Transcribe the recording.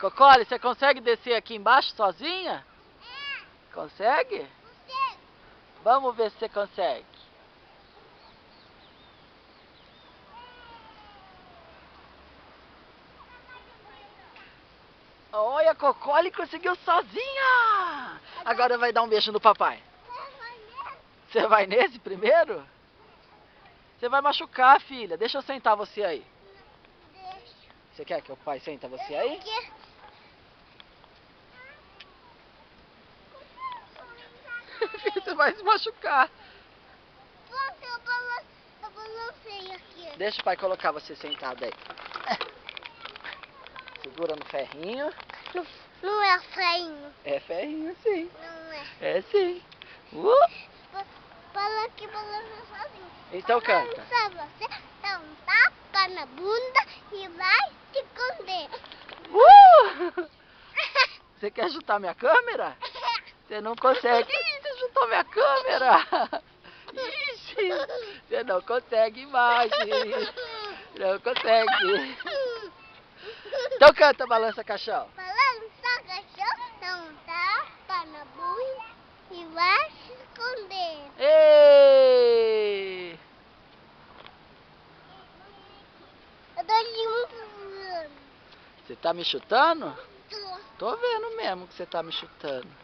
Cocole, você consegue descer aqui embaixo sozinha? Consegue? Vamos ver se você consegue. Olha, a Cocole conseguiu sozinha! Agora vai dar um beijo no papai. Você vai nesse primeiro? Você vai machucar, filha. Deixa eu sentar você aí. Você quer que o pai senta você aí? Você vai se machucar. Deixa o pai colocar você sentado aí. Segura no ferrinho. Não é ferrinho. É ferrinho, sim. Não é. É sim. Fala que balança sozinho. Então canta. Balança você, dá um tapa na bunda e vai se esconder. Você quer ajudar minha câmera? Você não consegue. Ih, você ajudou minha câmera. Ixi, você não consegue mais. Não consegue. Então canta, balança caixão. Balança cachorro, dá um tapa na bunda e vai se esconder. Ei! Eu tô de muito. Você tá me chutando? Tô vendo mesmo que você tá me chutando.